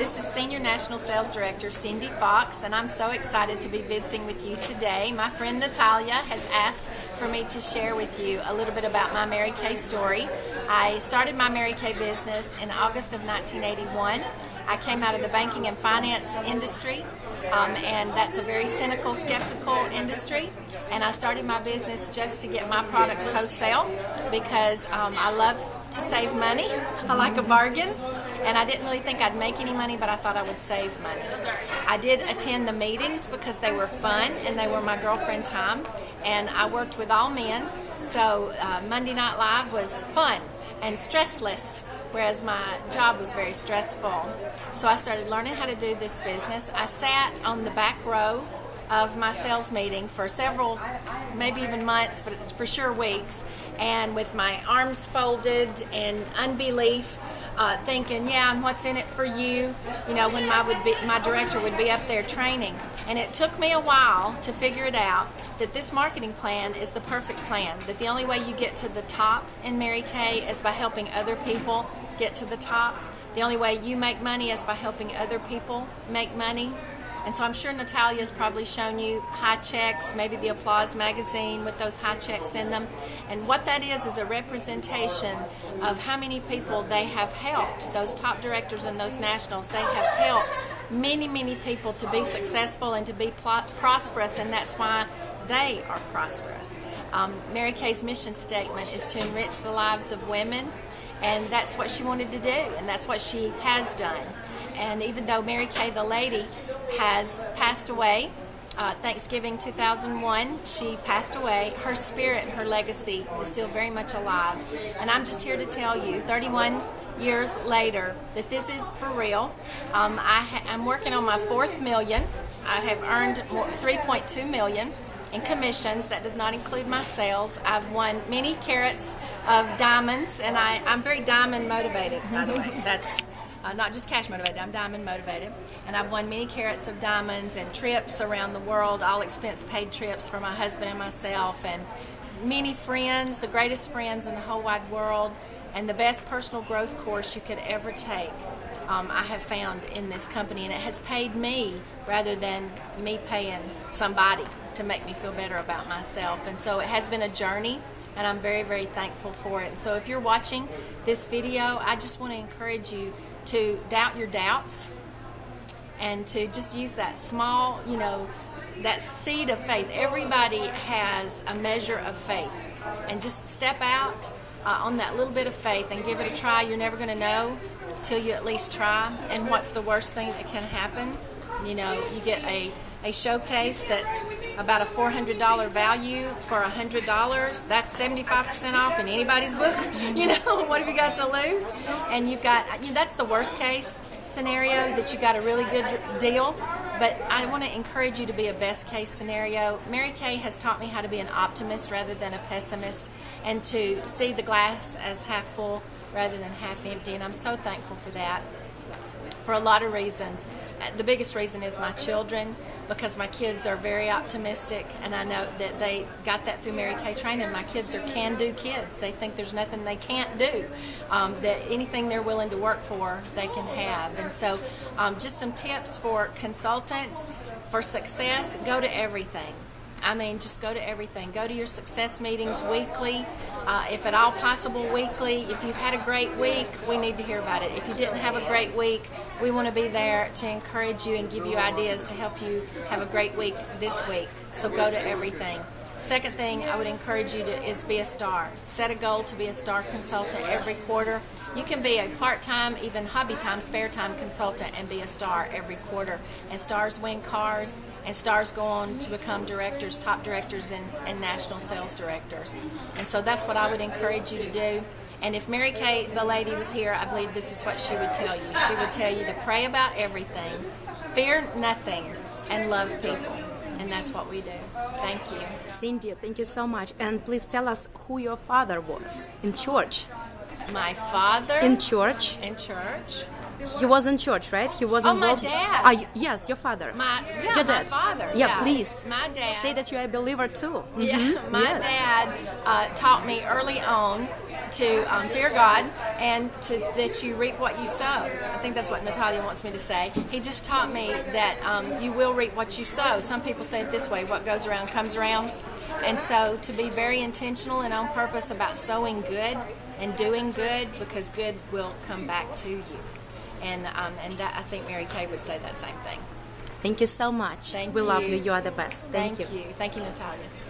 This is Senior National Sales Director Cindy Fox, and I'm so excited to be visiting with you today. My friend Natalia has asked for me to share with you a little bit about my Mary Kay story. I started my Mary Kay business in August of 1981. I came out of the banking and finance industry, and that's a very cynical, skeptical industry. And I started my business just to get my products wholesale because I love to save money. I like a bargain. And I didn't really think I'd make any money, but I thought I would save money. I did attend the meetings because they were fun and they were my girlfriend time. And I worked with all men, so Monday Night Live was fun and stressless, whereas my job was very stressful. So I started learning how to do this business. I sat on the back row of my sales meeting for several, maybe even months, but for sure weeks, and with my arms folded in unbelief, thinking, yeah, and what's in it for you? You know, when my director would be up there training. And it took me a while to figure it out that this marketing plan is the perfect plan, that the only way you get to the top in Mary Kay is by helping other people get to the top. The only way you make money is by helping other people make money. And so I'm sure Natalia's probably shown you high checks, maybe the Applause magazine with those high checks in them. And what that is a representation of how many people they have helped, those top directors and those nationals. They have helped many, many people to be successful and to be prosperous, and that's why they are prosperous. Mary Kay's mission statement is to enrich the lives of women, and that's what she wanted to do, and that's what she has done. And even though Mary Kay the lady has passed away, Thanksgiving 2001, she passed away, her spirit and her legacy is still very much alive. And I'm just here to tell you, 31 years later, that this is for real. I'm working on my 4th million. I have earned $3.2 million in commissions. That does not include my sales. I've won many carats of diamonds, and I'm very diamond motivated, by the way. That's not just cash motivated, I'm diamond motivated. And I've won many carats of diamonds and trips around the world, all expense paid trips for my husband and myself, and many friends, the greatest friends in the whole wide world, and the best personal growth course you could ever take. I have found in this company, and it has paid me rather than me paying somebody to make me feel better about myself. And so it has been a journey, and I'm very, very thankful for it. And so if you're watching this video, I just want to encourage you to doubt your doubts and to just use that small, that seed of faith. Everybody has a measure of faith, and just step out on that little bit of faith and give it a try. You're never going to know till you at least try. And what's the worst thing that can happen? You get a showcase that's about a $400 value for $100. That's 75% off in anybody's book. What have you got to lose? And you've got, that's the worst case scenario, that you got a really good deal. But I want to encourage you to be a best case scenario. Mary Kay has taught me how to be an optimist rather than a pessimist, and to see the glass as half full rather than half empty. And I'm so thankful for that, for a lot of reasons. The biggest reason is my children, because my kids are very optimistic, and I know that they got that through Mary Kay training. My kids are can-do kids. They think there's nothing they can't do, that anything they're willing to work for, they can have. And so just some tips for consultants for success: go to everything. Just go to everything. Go to your success meetings weekly, if at all possible weekly. If you've had a great week, we need to hear about it. If you didn't have a great week, we want to be there to encourage you and give you ideas to help you have a great week this week. So go to everything. Second thing I would encourage you to is be a star. Set a goal to be a star consultant every quarter. You can be a part-time, even hobby time, spare time consultant and be a star every quarter. And stars win cars, and stars go on to become directors, top directors, and national sales directors. And so that's what I would encourage you to do. And if Mary Kay the lady was here, I believe this is what she would tell you. She would tell you to pray about everything, fear nothing, and love people. And that's what we do. Thank you. Cindy, thank you so much. And please tell us who your father was in church. My father? In church. In church. He was in church, right? He was involved. My dad. Yes, your father. Your dad. My father. Yeah, please. My dad. Say that you're a believer too. Yeah, my dad taught me early on to fear God and that you reap what you sow. I think that's what Natalia wants me to say. He just taught me that you will reap what you sow. Some people say it this way, what goes around comes around. And so to be very intentional and on purpose about sowing good and doing good, because good will come back to you. And that, I think Mary Kay would say that same thing. Thank you so much. Thank we you. love you. You are the best. Thank you. Thank you, Natalia.